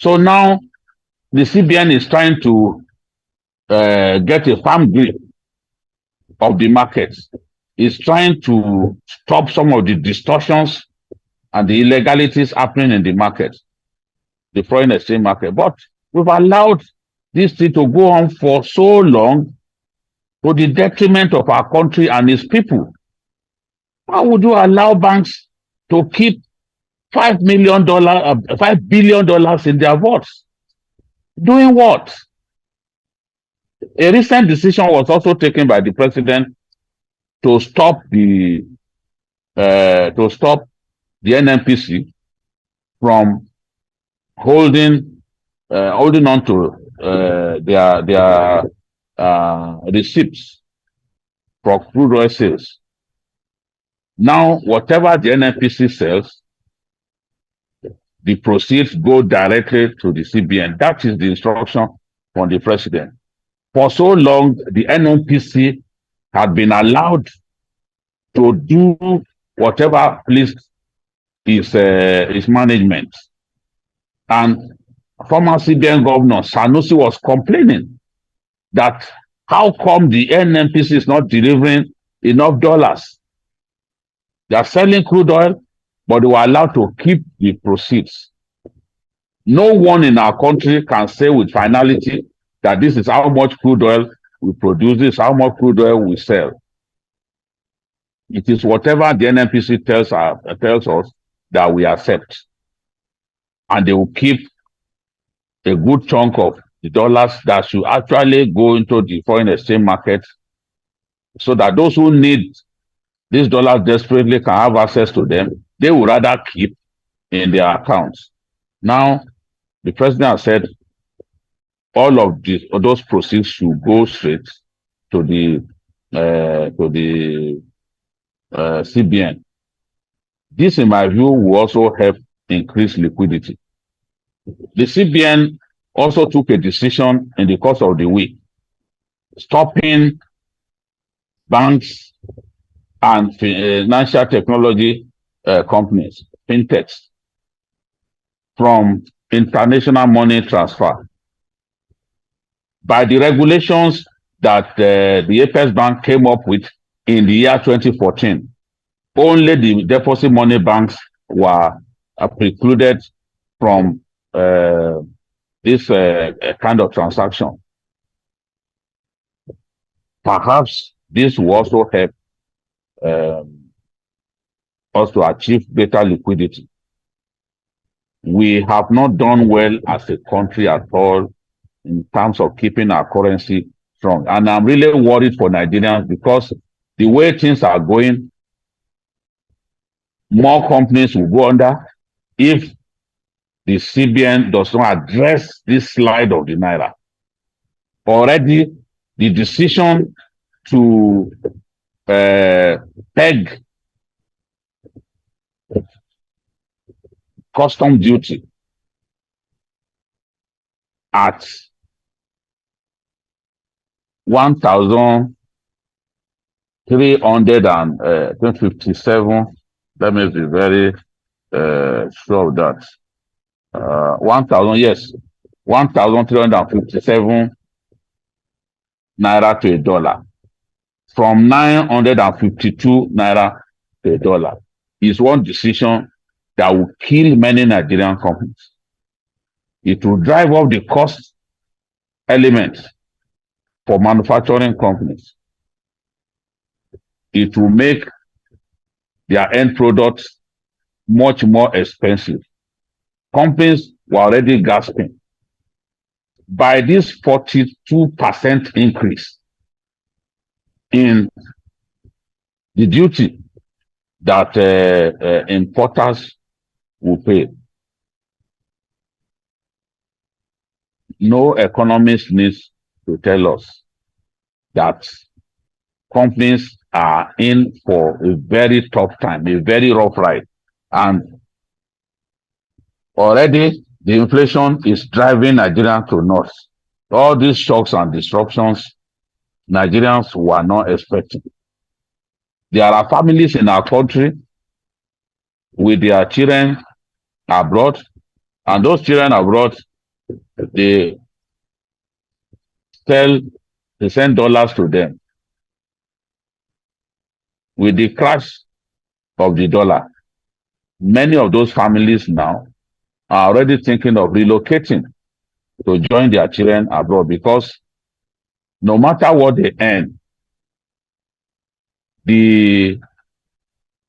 So now the CBN is trying to get a firm grip of the markets. It's trying to stop some of the distortions and the illegalities happening in the market, the foreign exchange market. But we've allowed this thing to go on for so long to the detriment of our country and its people. How would you allow banks to keep $5 billion in their vaults? Doing what? A recent decision was also taken by the president to stop the NNPC from holding on to their receipts for crude oil sales. Now, whatever the NNPC sells, the proceeds go directly to the CBN. That is the instruction from the president. For so long, the NNPC had been allowed to do whatever pleased his management. And former CBN governor Sanusi was complaining that how come the NNPC is not delivering enough dollars? They are selling crude oil, but they were allowed to keep the proceeds. No one in our country can say with finality that this is how much crude oil we produce, this is how much crude oil we sell. It is whatever the NNPC tells us that we accept. And they will keep a good chunk of the dollars that should actually go into the foreign exchange market, so that those who need these dollars desperately can have access to them. They would rather keep in their accounts. Now, the president has said all of those proceeds should go straight to the CBN. This, in my view, will also help increase liquidity. The CBN also took a decision in the course of the week, stopping banks and financial technology companies, fintechs, from international money transfer. By the regulations that the Apex Bank came up with in the year 2014, only the deposit money banks were precluded from this kind of transaction. Perhaps this will also help us to achieve better liquidity. We have not done well as a country at all in terms of keeping our currency strong. And I'm really worried for Nigerians, because the way things are going, more companies will go under if the CBN does not address this slide of the Naira. Already, the decision to peg custom duty at 1,357. Let me be very sure of that. 1,357 naira to a dollar, from 952 naira to a dollar, is one decision that will kill many Nigerian companies. It will drive up the cost elements for manufacturing companies. It will make their end products much more expensive. Companies were already gasping. By this 42% increase in the duty that importers will pay, no economist needs to tell us that companies are in for a very tough time, a very rough ride. And already the inflation is driving Nigerians to north. All these shocks and disruptions, Nigerians were not expecting. There are families in our country with their children abroad, and those children abroad they sell, they send dollars to them. With the crash of the dollar, many of those families now are already thinking of relocating to join their children abroad, because no matter what they earn, the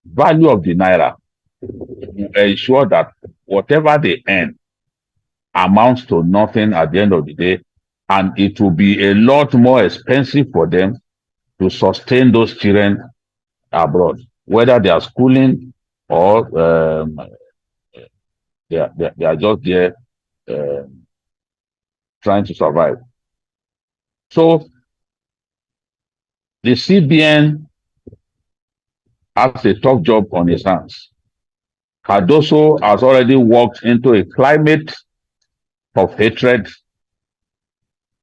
value of the naira will ensure that whatever they earn amounts to nothing at the end of the day, and it will be a lot more expensive for them to sustain those children abroad, whether they are schooling or they are just there uh, trying to survive. So the CBN has a tough job on his hands. Cardoso has already walked into a climate of hatred,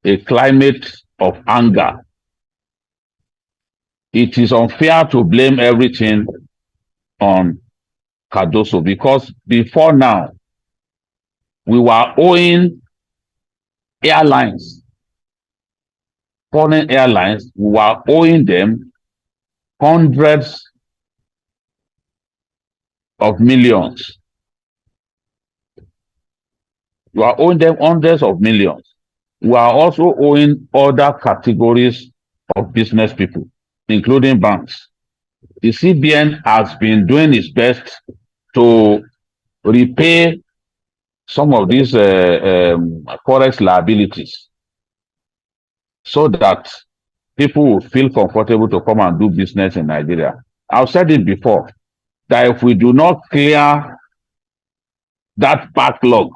a climate of anger. It is unfair to blame everything on Cardoso, because before now, we were owing airlines, foreign airlines, we were owing them hundreds of millions. We are owing them hundreds of millions. We are also owing other categories of business people, including banks. The CBN has been doing its best to repay some of these forex liabilities, so that people will feel comfortable to come and do business in Nigeria. I've said it before, that if we do not clear that backlog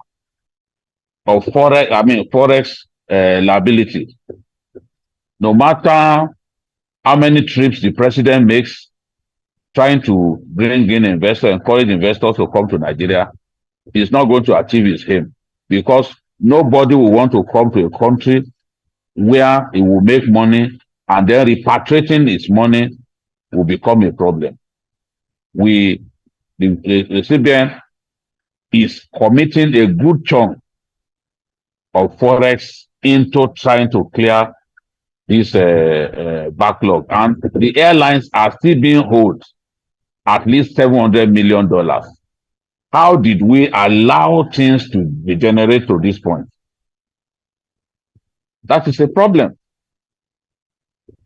of forex liability, no matter how many trips the president makes trying to bring in investors, encourage investors to come to Nigeria, he's not going to achieve his aim, because nobody will want to come to a country where he will make money and then repatriating his money will become a problem. The CBN is committing a good chunk of forex into trying to clear this backlog, and the airlines are still being owed at least $700 million. How did we allow things to degenerate to this point? That is a problem.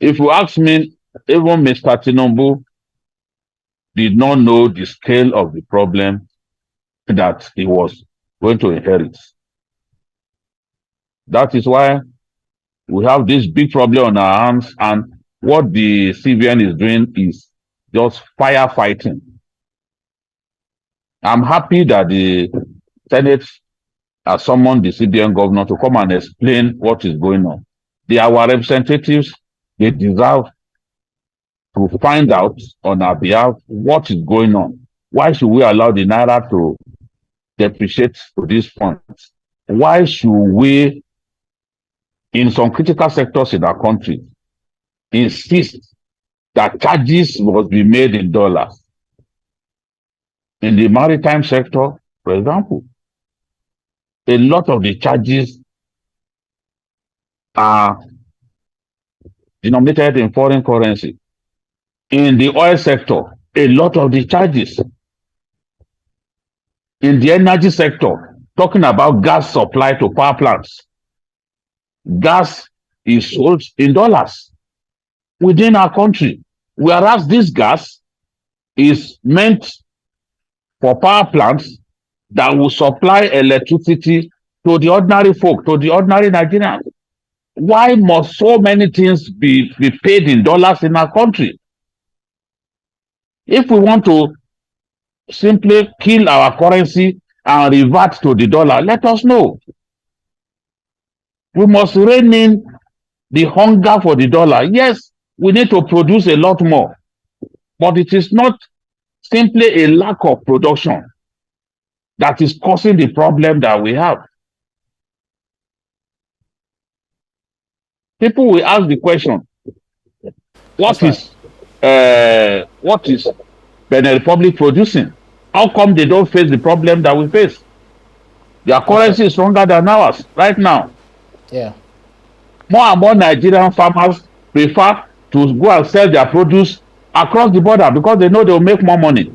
If you ask me, even Mr. Tinubu did not know the scale of the problem that he was going to inherit. That is why we have this big problem on our hands, and what the CBN is doing is just firefighting. I'm happy that the Senate has summoned the CBN governor to come and explain what is going on. They are our representatives. They deserve to find out on our behalf what is going on. Why should we allow the Naira to depreciate to this point? Why should we, in some critical sectors in our country, insist that charges must be made in dollars? In the maritime sector, for example, a lot of the charges are denominated in foreign currency. In the oil sector, a lot of the charges. In the energy sector, talking about gas supply to power plants, gas is sold in dollars within our country, whereas this gas is meant for power plants that will supply electricity to the ordinary folk, to the ordinary Nigerians. Why must so many things be paid in dollars in our country? If we want to simply kill our currency and revert to the dollar, let us know. We must rein in the hunger for the dollar. Yes, we need to produce a lot more, but it is not simply a lack of production that is causing the problem that we have. People will ask the question, what is Benin Republic producing? How come they don't face the problem that we face? Their Okay. currency is stronger than ours right now. Yeah. More and more Nigerian farmers prefer to go and sell their produce across the border because they know they will make more money.